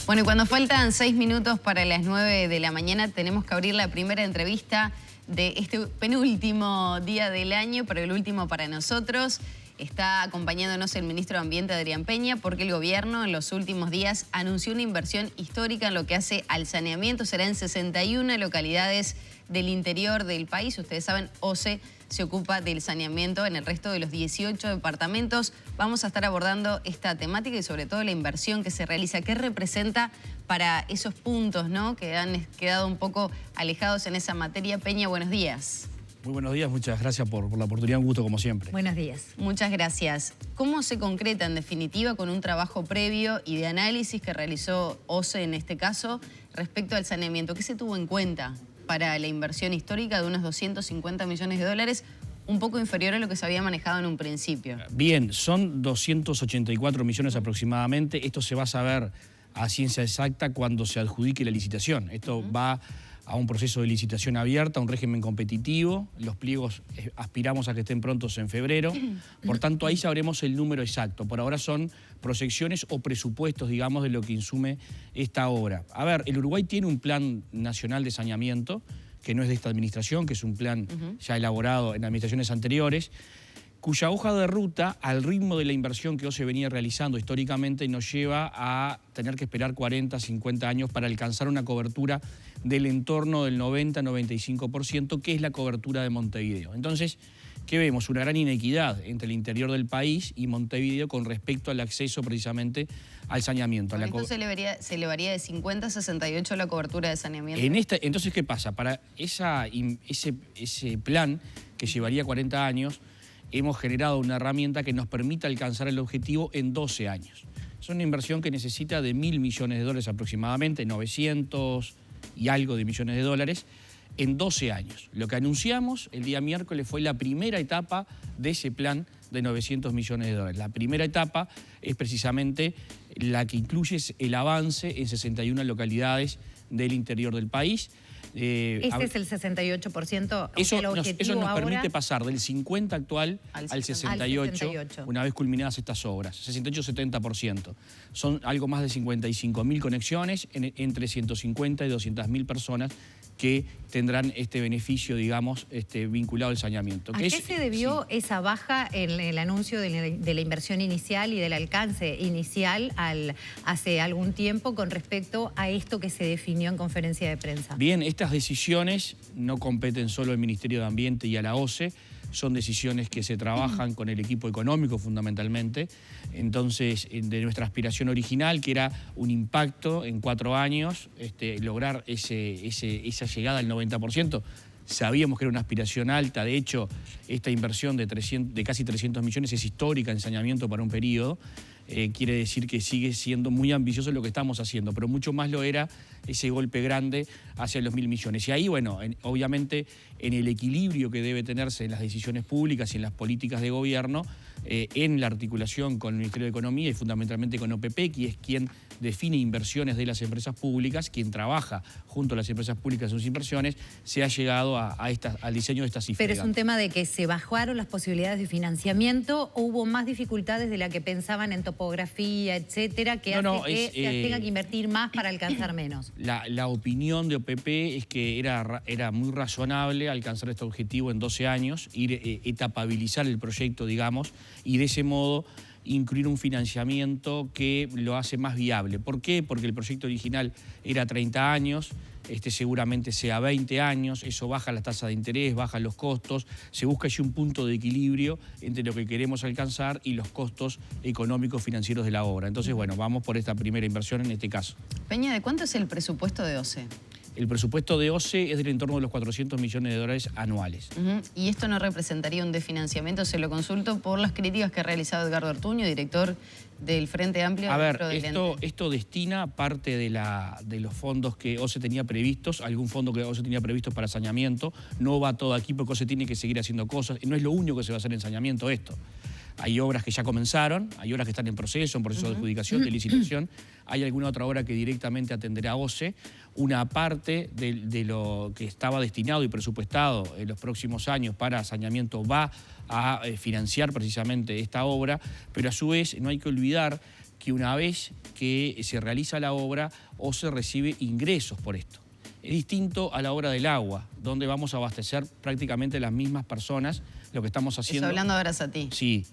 Bueno, y cuando faltan 6 minutos para las 9 de la mañana, tenemos que abrir la primera entrevista de este penúltimo día del año, pero el último para nosotros. Está acompañándonos el ministro de Ambiente, Adrián Peña, porque el gobierno en los últimos días anunció una inversión histórica en lo que hace al saneamiento. Será en 61 localidades del interior del país. Ustedes saben, OCE se ocupa del saneamiento en el resto de los 18 departamentos. Vamos a estar abordando esta temática y sobre todo la inversión que se realiza. ¿Qué representa para esos puntos, ¿no?, que han quedado un poco alejados en esa materia? Peña, buenos días. Muy buenos días, muchas gracias por la oportunidad, un gusto como siempre. Buenos días. Muchas gracias. ¿Cómo se concreta en definitiva con un trabajo previo y de análisis que realizó OCE en este caso respecto al saneamiento? ¿Qué se tuvo en cuenta para la inversión histórica de unos 250 millones de dólares, un poco inferior a lo que se había manejado en un principio? Bien, son 284 millones aproximadamente. Esto se va a saber a ciencia exacta cuando se adjudique la licitación. Esto va a un proceso de licitación abierta, a un régimen competitivo. Los pliegos aspiramos a que estén prontos en febrero. Por tanto, ahí sabremos el número exacto. Por ahora son proyecciones o presupuestos, digamos, de lo que insume esta obra. A ver, el Uruguay tiene un plan nacional de saneamiento, que no es de esta administración, que es un plan ya elaborado en administraciones anteriores, cuya hoja de ruta, al ritmo de la inversión que OCE venía realizando históricamente, nos lleva a tener que esperar 40, 50 años para alcanzar una cobertura del entorno del 90-95%, que es la cobertura de Montevideo. Entonces, ¿qué vemos? Una gran inequidad entre el interior del país y Montevideo con respecto al acceso precisamente al saneamiento. Con esto se elevaría de 50 a 68 la cobertura de saneamiento. Entonces, ¿qué pasa? Para ese plan que llevaría 40 años, hemos generado una herramienta que nos permita alcanzar el objetivo en 12 años. Es una inversión que necesita de 1.000 millones de dólares aproximadamente, 900 y algo de millones de dólares, en 12 años. Lo que anunciamos el día miércoles fue la primera etapa de ese plan de 900 millones de dólares. La primera etapa es precisamente la que incluye el avance en 61 localidades del interior del país. Este es el 68%. Eso nos permite pasar del 50 actual al 68, una vez culminadas estas obras, 68-70%. Son algo más de 55.000 conexiones entre 150 y 200.000 personas que tendrán este beneficio, digamos, vinculado al saneamiento. ¿A qué se debió esa baja en el anuncio de la inversión inicial y del alcance inicial hace algún tiempo con respecto a esto que se definió en conferencia de prensa? Bien, estas decisiones no competen solo al Ministerio de Ambiente y a la OCE, son decisiones que se trabajan con el equipo económico fundamentalmente. Entonces, de nuestra aspiración original, que era un impacto en 4 años, lograr esa llegada al 90%, sabíamos que era una aspiración alta. De hecho, esta inversión de casi 300 millones es histórica en saneamiento para un periodo. Quiere decir que sigue siendo muy ambicioso lo que estamos haciendo, pero mucho más lo era ese golpe grande hacia los 1.000 millones. Y ahí, bueno, obviamente en el equilibrio que debe tenerse en las decisiones públicas y en las políticas de gobierno, en la articulación con el Ministerio de Economía y fundamentalmente con OPP, que es quien define inversiones de las empresas públicas, quien trabaja junto a las empresas públicas en sus inversiones, se ha llegado al diseño de estas cifras. Pero es un tema de que se bajaron las posibilidades de financiamiento, o hubo más dificultades de la que pensaban en topografía, etcétera, que hace que se tenga que invertir más para alcanzar menos. La opinión de OPP es que era muy razonable alcanzar este objetivo en 12 años, etapabilizar el proyecto, digamos, y de ese modo incluir un financiamiento que lo hace más viable. ¿Por qué? Porque el proyecto original era 30 años, seguramente sea 20 años, eso baja la tasa de interés, baja los costos, se busca allí un punto de equilibrio entre lo que queremos alcanzar y los costos económicos financieros de la obra. Entonces, bueno, vamos por esta primera inversión en este caso. Peña, ¿de cuánto es el presupuesto de OCE? El presupuesto de OCE es del entorno de los 400 millones de dólares anuales. ¿Y esto no representaría un desfinanciamiento? Se lo consulto por las críticas que ha realizado Edgardo Ortuño, director del Frente Amplio. A ver, esto destina parte de los fondos que OCE tenía previstos, algún fondo que OCE tenía previsto para saneamiento. No va todo aquí porque OCE tiene que seguir haciendo cosas. No es lo único que se va a hacer en saneamiento esto. Hay obras que ya comenzaron, hay obras que están en proceso de adjudicación, de licitación. Hay alguna otra obra que directamente atenderá OCE. Una parte de lo que estaba destinado y presupuestado en los próximos años para saneamiento va a financiar precisamente esta obra, pero a su vez no hay que olvidar que una vez que se realiza la obra, OCE recibe ingresos por esto. Es distinto a la obra del agua, donde vamos a abastecer prácticamente las mismas personas. Lo que estamos haciendo... Eso hablando de Arasatí. Sí,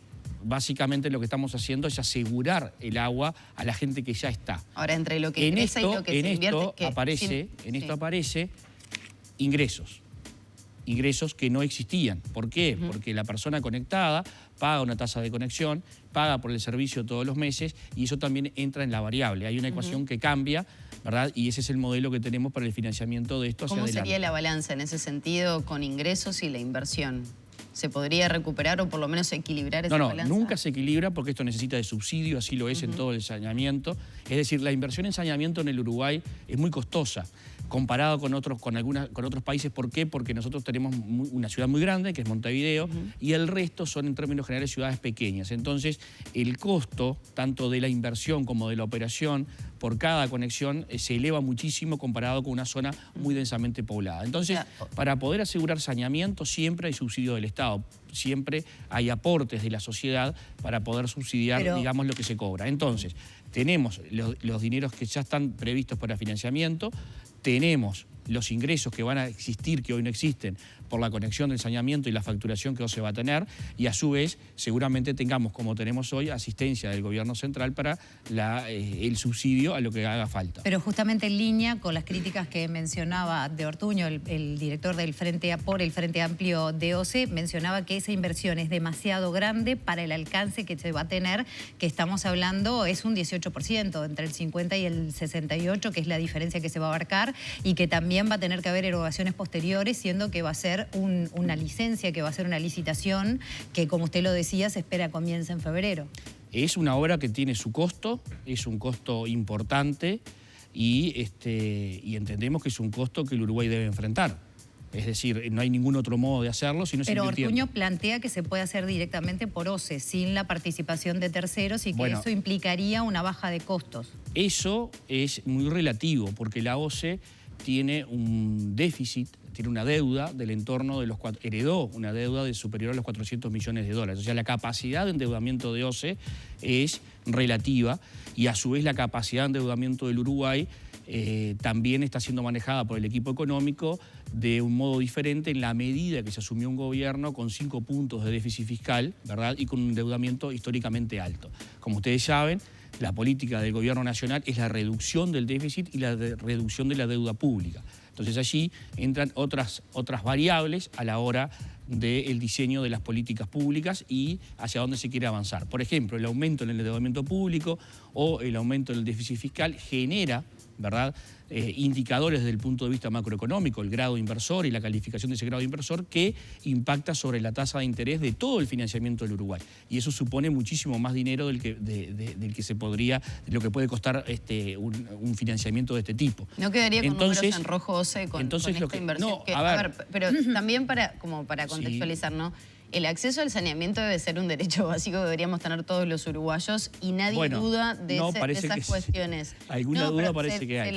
básicamente lo que estamos haciendo es asegurar el agua a la gente que ya está. Ahora, entre lo que ingresa y lo que se invierte... En esto aparece ingresos. Ingresos que no existían. ¿Por qué? Porque la persona conectada paga una tasa de conexión, paga por el servicio todos los meses y eso también entra en la variable. Hay una ecuación que cambia, ¿verdad? Y ese es el modelo que tenemos para el financiamiento de esto hacia adelante. ¿Cómo sería la balanza en ese sentido con ingresos y la inversión? ¿Se podría recuperar o por lo menos equilibrar esa balanza? No, nunca se equilibra porque esto necesita de subsidio, así lo es en todo el saneamiento. Es decir, la inversión en saneamiento en el Uruguay es muy costosa comparado con otros países. ¿Por qué? Porque nosotros tenemos una ciudad muy grande, que es Montevideo, y el resto son en términos generales ciudades pequeñas. Entonces, el costo, tanto de la inversión como de la operación, por cada conexión, se eleva muchísimo comparado con una zona muy densamente poblada. Entonces, para poder asegurar saneamiento, siempre hay subsidio del Estado. Siempre hay aportes de la sociedad para poder subsidiar, digamos, lo que se cobra. Entonces, tenemos los dineros que ya están previstos para financiamiento, tenemos los ingresos que van a existir, que hoy no existen, por la conexión del saneamiento y la facturación que hoy se va a tener, y a su vez seguramente tengamos, como tenemos hoy, asistencia del gobierno central para el subsidio a lo que haga falta. Pero justamente en línea con las críticas que mencionaba de Ortuño, el director del Frente Amplio de OCE, mencionaba que esa inversión es demasiado grande para el alcance que se va a tener, que estamos hablando es un 18%, entre el 50 y el 68, que es la diferencia que se va a abarcar, y que también va a tener que haber erogaciones posteriores, siendo que va a ser una licencia, que va a ser una licitación que, como usted lo decía, se espera comience en febrero. Es una obra que tiene su costo, es un costo importante y entendemos que es un costo que el Uruguay debe enfrentar. Es decir, no hay ningún otro modo de hacerlo, sino Pero Ortuño plantea que se puede hacer directamente por OCE, sin la participación de terceros, y que eso implicaría una baja de costos. Eso es muy relativo, porque la OCE tiene un déficit, tiene una deuda del entorno de heredó una deuda superior a los 400 millones de dólares. O sea, la capacidad de endeudamiento de OCE es relativa y a su vez la capacidad de endeudamiento del Uruguay también está siendo manejada por el equipo económico de un modo diferente en la medida que se asumió un gobierno con 5 puntos de déficit fiscal, ¿verdad? Y con un endeudamiento históricamente alto. Como ustedes saben, la política del gobierno nacional es la reducción del déficit y la reducción de la deuda pública. Entonces allí entran otras variables a la hora del diseño de las políticas públicas y hacia dónde se quiere avanzar. Por ejemplo, el aumento en el endeudamiento público o el aumento en el déficit fiscal genera, ¿verdad?, indicadores desde el punto de vista macroeconómico, el grado inversor y la calificación de ese grado inversor, que impacta sobre la tasa de interés de todo el financiamiento del Uruguay. Y eso supone muchísimo más dinero del que se podría, de lo que puede costar un financiamiento de este tipo. ¿No quedaría con números en rojo, OCE, con esta inversión? No, a ver, pero también para contextualizar, ¿no? El acceso al saneamiento debe ser un derecho básico que deberíamos tener todos los uruguayos y nadie duda de esas cuestiones. Alguna duda parece que hay.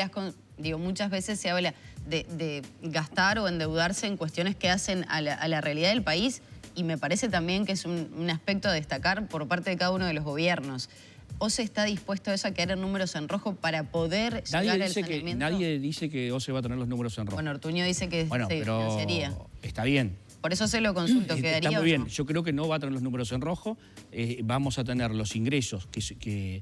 Muchas veces se habla de gastar o endeudarse en cuestiones que hacen a la realidad del país, y me parece también que es un aspecto a destacar por parte de cada uno de los gobiernos. ¿OCE está dispuesto a eso, a quedar números en rojo para poder llegar al saneamiento? Nadie dice que OCE va a tener los números en rojo. Bueno, Ortuño dice que se financiaría. Está bien. Por eso se lo consulto, ¿quedaría? Está muy bien, yo creo que no va a tener los números en rojo, vamos a tener los ingresos que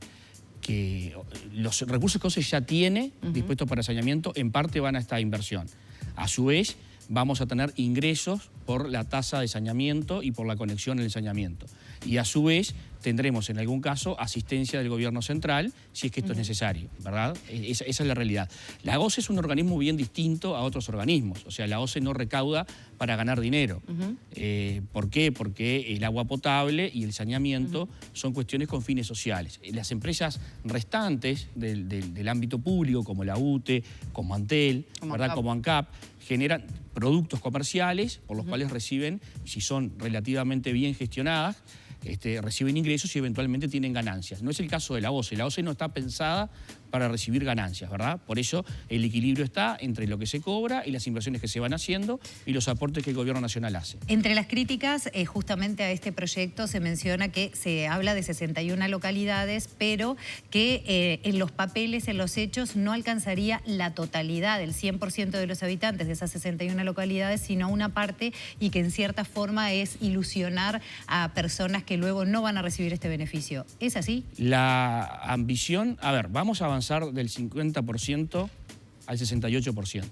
los recursos que OCE ya tiene dispuestos para saneamiento, en parte van a esta inversión. A su vez, vamos a tener ingresos por la tasa de saneamiento y por la conexión en el saneamiento. Y a su vez tendremos en algún caso asistencia del gobierno central si es que esto es necesario, ¿verdad? Esa es la realidad. La OCE es un organismo bien distinto a otros organismos, o sea, la OCE no recauda para ganar dinero. ¿Por qué? Porque el agua potable y el saneamiento son cuestiones con fines sociales. Las empresas restantes del ámbito público, como la UTE, como Antel, como ANCAP, generan productos comerciales por los cuales reciben, si son relativamente bien gestionadas, reciben ingresos y eventualmente tienen ganancias. No es el caso de la OCE. La OCE no está pensada para recibir ganancias, ¿verdad? Por eso el equilibrio está entre lo que se cobra y las inversiones que se van haciendo y los aportes que el Gobierno Nacional hace. Entre las críticas, justamente a este proyecto se menciona que se habla de 61 localidades, pero que en los papeles, en los hechos, no alcanzaría la totalidad, el 100% de los habitantes de esas 61 localidades, sino una parte, y que en cierta forma es ilusionar a personas que luego no van a recibir este beneficio. ¿Es así? La ambición, a ver, vamos a avanzar del 50% al 68%.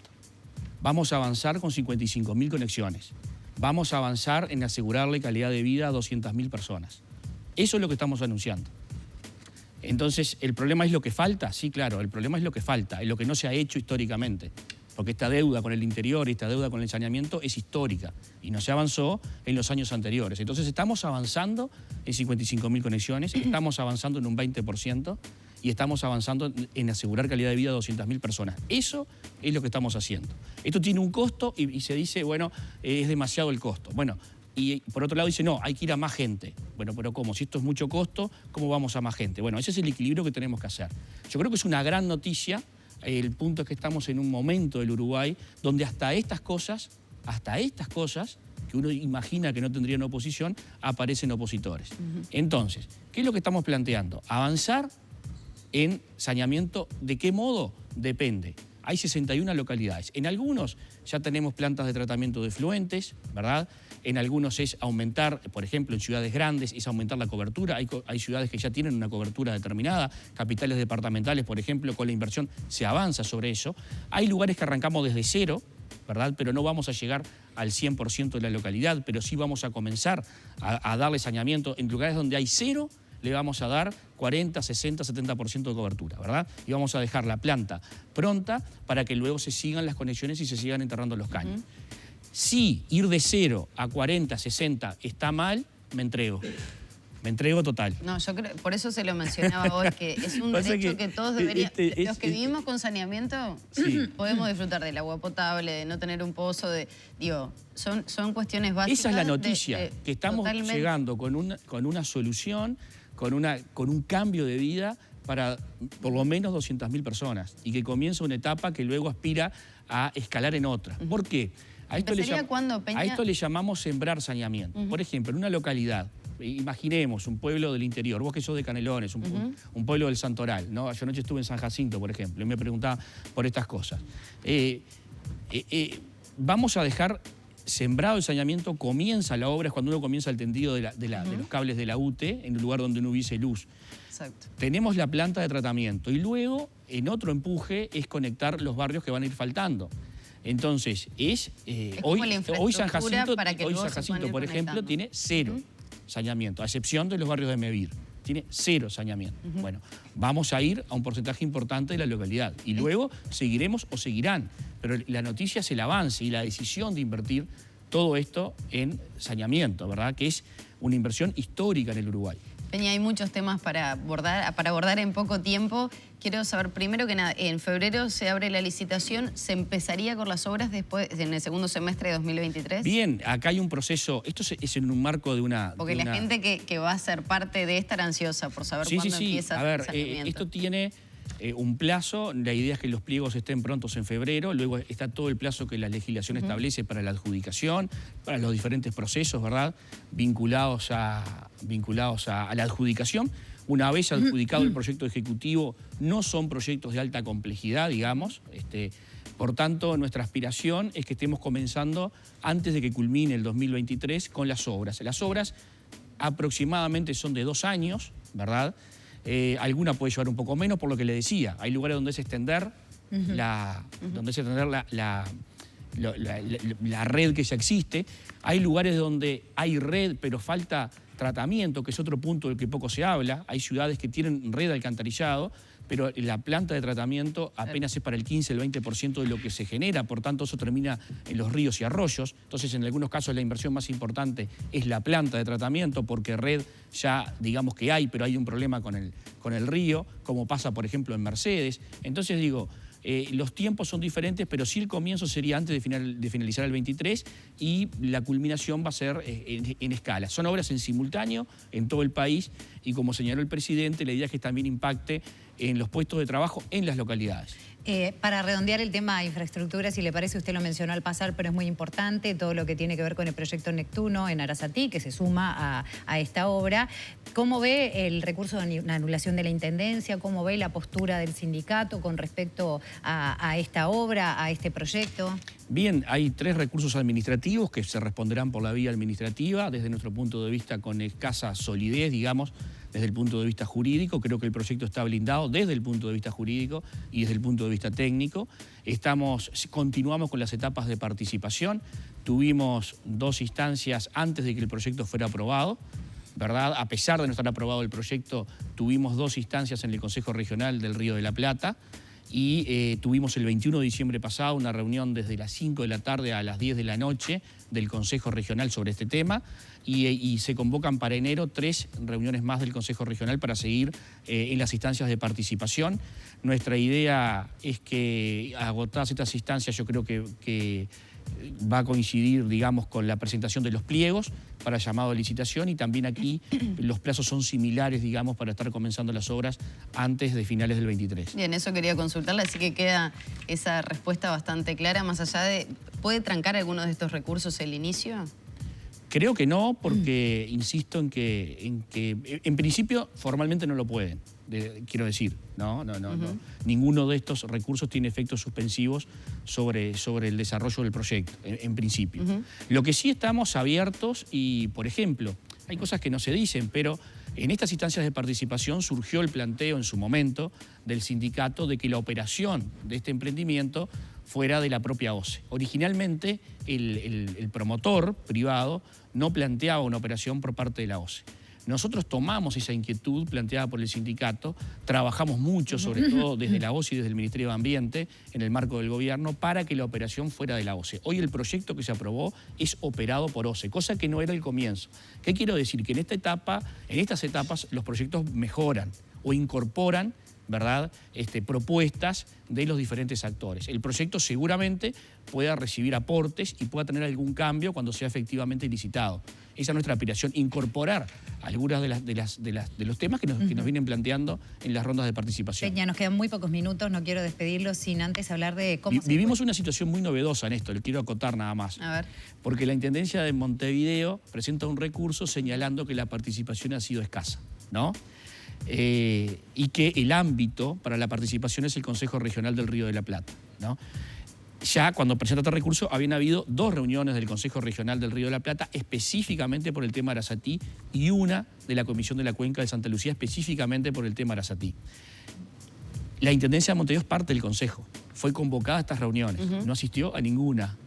Vamos a avanzar con 55.000 conexiones. Vamos a avanzar en asegurarle calidad de vida a 200.000 personas. Eso es lo que estamos anunciando. Entonces, ¿el problema es lo que falta? Sí, claro, el problema es lo que falta, es lo que no se ha hecho históricamente. Porque esta deuda con el interior y esta deuda con el saneamiento es histórica y no se avanzó en los años anteriores. Entonces estamos avanzando en 55.000 conexiones, estamos avanzando en un 20% y estamos avanzando en asegurar calidad de vida a 200.000 personas. Eso es lo que estamos haciendo. Esto tiene un costo y se dice, bueno, es demasiado el costo. Bueno, y por otro lado dice, no, hay que ir a más gente. Bueno, pero ¿cómo? Si esto es mucho costo, ¿cómo vamos a más gente? Bueno, ese es el equilibrio que tenemos que hacer. Yo creo que es una gran noticia. El punto es que estamos en un momento del Uruguay donde hasta estas cosas, que uno imagina que no tendrían oposición, aparecen opositores. Entonces, ¿qué es lo que estamos planteando? Avanzar en saneamiento. ¿De qué modo? Depende. Hay 61 localidades. En algunos ya tenemos plantas de tratamiento de efluentes, ¿verdad? En algunos es aumentar, por ejemplo, en ciudades grandes, es aumentar la cobertura. Hay ciudades que ya tienen una cobertura determinada. Capitales departamentales, por ejemplo, con la inversión se avanza sobre eso. Hay lugares que arrancamos desde cero, ¿verdad? Pero no vamos a llegar al 100% de la localidad, pero sí vamos a comenzar a darle saneamiento. En lugares donde hay cero, le vamos a dar 40, 60, 70% de cobertura, ¿verdad? Y vamos a dejar la planta pronta para que luego se sigan las conexiones y se sigan enterrando los caños. Si ir de 0 a 40, 60 está mal, me entrego. Me entrego total. No, yo creo, por eso se lo mencionaba hoy, que es un derecho que todos deberían... Los que vivimos con saneamiento, podemos disfrutar del agua potable, de no tener un pozo, son cuestiones básicas. Esa es la noticia, que estamos llegando con una solución, con un cambio de vida para por lo menos 200.000 personas y que comienza una etapa que luego aspira a escalar en otra. ¿Por qué? A esto le llamamos sembrar saneamiento. Por ejemplo, en una localidad, imaginemos un pueblo del interior, vos que sos de Canelones, un pueblo del Santoral, ¿no? Yo anoche estuve en San Jacinto, por ejemplo, y me preguntaba por estas cosas. Vamos a dejar sembrado el saneamiento, comienza la obra, es cuando uno comienza el tendido de los cables de la UTE, en un lugar donde no hubiese luz. Exacto. Tenemos la planta de tratamiento y luego, en otro empuje, es conectar los barrios que van a ir faltando. Entonces, hoy San Jacinto, por ejemplo, tiene cero saneamiento, a excepción de los barrios de Mevir. Tiene cero saneamiento. Bueno, vamos a ir a un porcentaje importante de la localidad y luego seguiremos o seguirán. Pero la noticia es el avance y la decisión de invertir todo esto en saneamiento, ¿verdad? Que es una inversión histórica en el Uruguay. Peña, hay muchos temas para abordar en poco tiempo. Quiero saber, primero que nada, en febrero se abre la licitación, ¿se empezaría con las obras después, en el segundo semestre de 2023? Bien, acá hay un proceso, esto es en un marco de una... Porque la gente que va a ser parte de estar ansiosa por saber cuándo empieza el saneamiento. Esto tiene un plazo, la idea es que los pliegos estén prontos en febrero, luego está todo el plazo que la legislación establece para la adjudicación, para los diferentes procesos, ¿verdad?, vinculados a la adjudicación. Una vez adjudicado el proyecto ejecutivo, no son proyectos de alta complejidad, digamos. Por tanto, nuestra aspiración es que estemos comenzando antes de que culmine el 2023 con las obras. Las obras aproximadamente son de 2 años, ¿verdad? Alguna puede llevar un poco menos, por lo que le decía. Hay lugares donde es extender la red que ya existe. Hay lugares donde hay red, pero falta tratamiento, que es otro punto del que poco se habla. Hay ciudades que tienen red de alcantarillado, pero la planta de tratamiento apenas es para el 15, el 20% de lo que se genera, por tanto eso termina en los ríos y arroyos. Entonces, en algunos casos la inversión más importante es la planta de tratamiento, porque red ya digamos que hay, pero hay un problema con el río, como pasa por ejemplo en Mercedes. Entonces digo, Los tiempos son diferentes, pero sí el comienzo sería antes de finalizar el 23 y la culminación va a ser en escala. Son obras en simultáneo en todo el país y como señaló el presidente, la idea es que también impacte en los puestos de trabajo en las localidades. Para redondear el tema de infraestructura, si le parece, usted lo mencionó al pasar, pero es muy importante todo lo que tiene que ver con el proyecto Neptuno en Arasatí, que se suma a esta obra. ¿Cómo ve el recurso de anulación de la Intendencia? ¿Cómo ve la postura del sindicato con respecto a esta obra, a este proyecto? Bien, hay 3 recursos administrativos que se responderán por la vía administrativa, desde nuestro punto de vista con escasa solidez, digamos, desde el punto de vista jurídico. Creo que el proyecto está blindado desde el punto de vista jurídico y desde el punto de vista técnico. Continuamos con las etapas de participación. Tuvimos 2 instancias antes de que el proyecto fuera aprobado, ¿verdad? A pesar de no estar aprobado el proyecto, tuvimos 2 instancias en el Consejo Regional del Río de la Plata y tuvimos el 21 de diciembre pasado una reunión desde las 5 de la tarde a las 10 de la noche del Consejo Regional sobre este tema y se convocan para enero 3 reuniones más del Consejo Regional para seguir en las instancias de participación. Nuestra idea es que agotadas estas instancias yo creo que va a coincidir, digamos, con la presentación de los pliegos para llamado a licitación y también aquí los plazos son similares, digamos, para estar comenzando las obras antes de finales del 23. Bien, eso quería consultarle, así que queda esa respuesta bastante clara, más allá de... ¿Puede trancar alguno de estos recursos el inicio? Creo que no, porque insisto en que en principio formalmente no lo pueden, quiero decir, no. Ninguno de estos recursos tiene efectos suspensivos sobre el desarrollo del proyecto, en principio. Lo que sí estamos abiertos y, por ejemplo, hay cosas que no se dicen, pero en estas instancias de participación surgió el planteo en su momento del sindicato de que la operación de este emprendimiento fuera de la propia OCE. Originalmente el promotor privado no planteaba una operación por parte de la OCE. Nosotros tomamos esa inquietud planteada por el sindicato, trabajamos mucho, sobre todo desde la OCE y desde el Ministerio de Ambiente, en el marco del gobierno, para que la operación fuera de la OCE. Hoy el proyecto que se aprobó es operado por OCE, cosa que no era el comienzo. ¿Qué quiero decir? Que en estas etapas los proyectos mejoran o incorporan, ¿verdad?, propuestas de los diferentes actores. El proyecto seguramente pueda recibir aportes y pueda tener algún cambio cuando sea efectivamente licitado. Esa es nuestra aspiración, incorporar algunas de los temas que nos vienen planteando en las rondas de participación. Peña, nos quedan muy pocos minutos, no quiero despedirlo sin antes hablar de cómo Vivimos una situación muy novedosa en esto, le quiero acotar nada más. A ver. Porque la Intendencia de Montevideo presenta un recurso señalando que la participación ha sido escasa, ¿no? Y que el ámbito para la participación es el Consejo Regional del Río de la Plata, ¿no? Ya cuando presentó este recurso habían habido 2 reuniones del Consejo Regional del Río de la Plata específicamente por el tema Arasatí y una de la Comisión de la Cuenca de Santa Lucía específicamente por el tema Arasatí. La Intendencia de Montevideo es parte del Consejo, fue convocada a estas reuniones, no asistió a ninguna.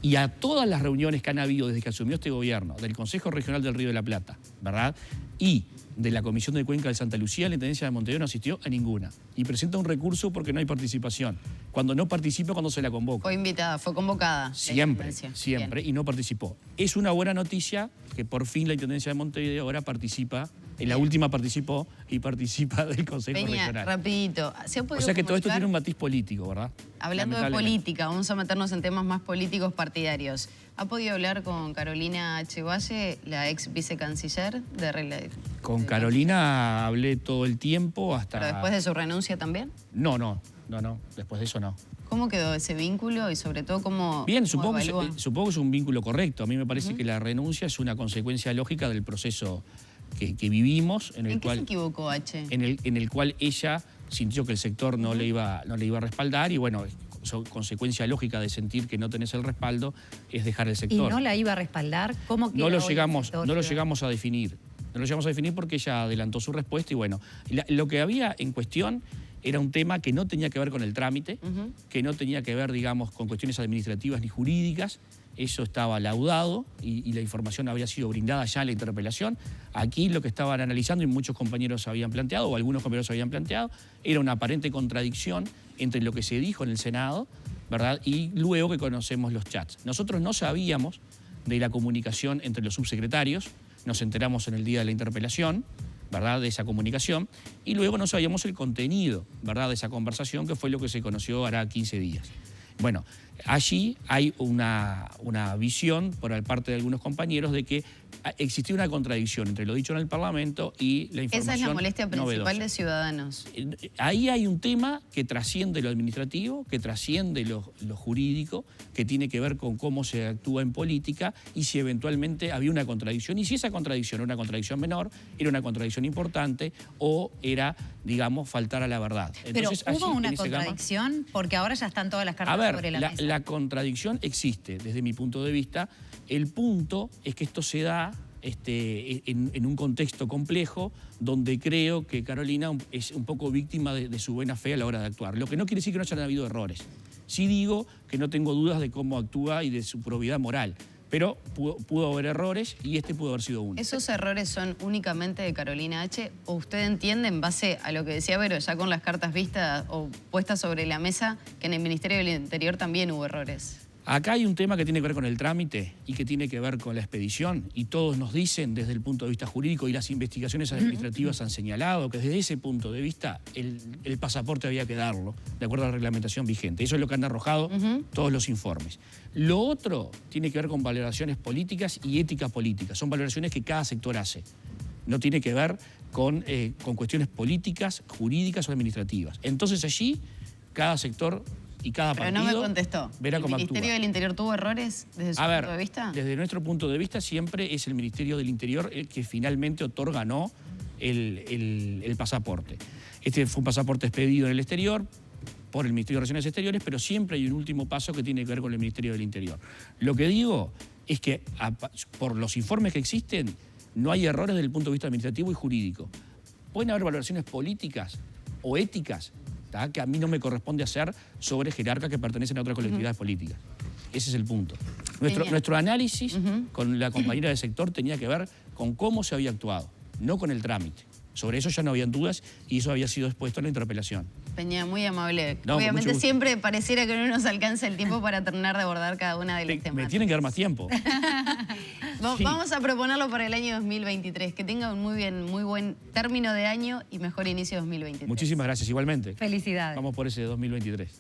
Y a todas las reuniones que han habido desde que asumió este gobierno, del Consejo Regional del Río de la Plata, ¿verdad?, y de la Comisión de Cuenca de Santa Lucía, la Intendencia de Montevideo no asistió a ninguna. Y presenta un recurso porque no hay participación. Cuando no participa, cuando se la convoca. Fue invitada, fue convocada. Siempre, y no participó. Es una buena noticia que por fin la Intendencia de Montevideo ahora participa, en la última participó y participa del Consejo Regional. Rapidito, ¿se ha podido O sea que todo esto comunicar? tiene un matiz político, ¿verdad? Hablando de política, vamos a meternos en temas más políticos partidarios. ¿Ha podido hablar con Carolina H. Valle, la ex vicecanciller de Con Carolina hablé todo el tiempo hasta... ¿Pero después de su renuncia también? No, después de eso no. ¿Cómo quedó ese vínculo y sobre todo cómo... Bien, cómo supongo que es un vínculo correcto. A mí me parece que la renuncia es una consecuencia lógica del proceso que vivimos. ¿En qué se equivocó H? En el cual ella sintió que el sector no le iba a respaldar y bueno, consecuencia lógica de sentir que no tenés el respaldo es dejar el sector. ¿Y no la iba a respaldar? ¿Cómo no lo llegamos a definir. No lo llegamos a definir porque ella adelantó su respuesta y bueno, lo que había en cuestión era un tema que no tenía que ver con el trámite, que no tenía que ver, digamos, con cuestiones administrativas ni jurídicas. Eso estaba laudado y la información había sido brindada ya en la interpelación. Aquí lo que estaban analizando y muchos compañeros habían planteado, o algunos compañeros habían planteado, era una aparente contradicción entre lo que se dijo en el Senado, ¿verdad?, y luego que conocemos los chats. Nosotros no sabíamos de la comunicación entre los subsecretarios, nos enteramos en el día de la interpelación, ¿verdad?, de esa comunicación, y luego no sabíamos el contenido, ¿verdad?, de esa conversación, que fue lo que se conoció hará 15 días. Bueno, allí hay una visión por parte de algunos compañeros de que existía una contradicción entre lo dicho en el Parlamento y la información Esa es la molestia principal novedosa de Ciudadanos. Ahí hay un tema que trasciende lo administrativo, que trasciende lo jurídico, que tiene que ver con cómo se actúa en política y si eventualmente había una contradicción. Y si esa contradicción era una contradicción menor, era una contradicción importante o era, digamos, faltar a la verdad. Entonces, pero ¿hubo una contradicción? Porque ahora ya están todas las cartas sobre la mesa. La contradicción existe desde mi punto de vista. El punto es que esto se da en un contexto complejo donde creo que Carolina es un poco víctima de su buena fe a la hora de actuar. Lo que no quiere decir que no hayan habido errores. Sí digo que no tengo dudas de cómo actúa y de su probidad moral, pero pudo haber errores y este pudo haber sido uno. ¿Esos errores son únicamente de Carolina H? ¿O usted entiende, en base a lo que decía Vero, ya con las cartas vistas o puestas sobre la mesa, que en el Ministerio del Interior también hubo errores? Acá hay un tema que tiene que ver con el trámite y que tiene que ver con la expedición, y todos nos dicen desde el punto de vista jurídico, y las investigaciones administrativas han señalado que desde ese punto de vista el pasaporte había que darlo, de acuerdo a la reglamentación vigente. Eso es lo que han arrojado todos los informes. Lo otro tiene que ver con valoraciones políticas y éticas políticas. Son valoraciones que cada sector hace. No tiene que ver con cuestiones políticas, jurídicas o administrativas. Entonces allí cada sector y cada partido... Pero no me contestó. Verá cómo ¿El Ministerio del Interior tuvo errores desde su punto de vista? Desde nuestro punto de vista siempre es el Ministerio del Interior el que finalmente otorga no el pasaporte. Este fue un pasaporte expedido en el exterior por el Ministerio de Relaciones Exteriores, pero siempre hay un último paso que tiene que ver con el Ministerio del Interior. Lo que digo es que por los informes que existen no hay errores desde el punto de vista administrativo y jurídico. Pueden haber valoraciones políticas o éticas que a mí no me corresponde hacer sobre jerarcas que pertenecen a otras colectividades políticas. Ese es el punto. Nuestro análisis con la compañera de sector tenía que ver con cómo se había actuado, no con el trámite. Sobre eso ya no habían dudas y eso había sido expuesto en la interpelación. Peña, muy amable. No, obviamente siempre pareciera que no nos alcanza el tiempo para terminar de abordar cada una de las temáticas. Me tienen que dar más tiempo. Sí. Vamos a proponerlo para el año 2023. Que tenga un muy buen término de año y mejor inicio de 2023. Muchísimas gracias, igualmente. Felicidades. Vamos por ese 2023.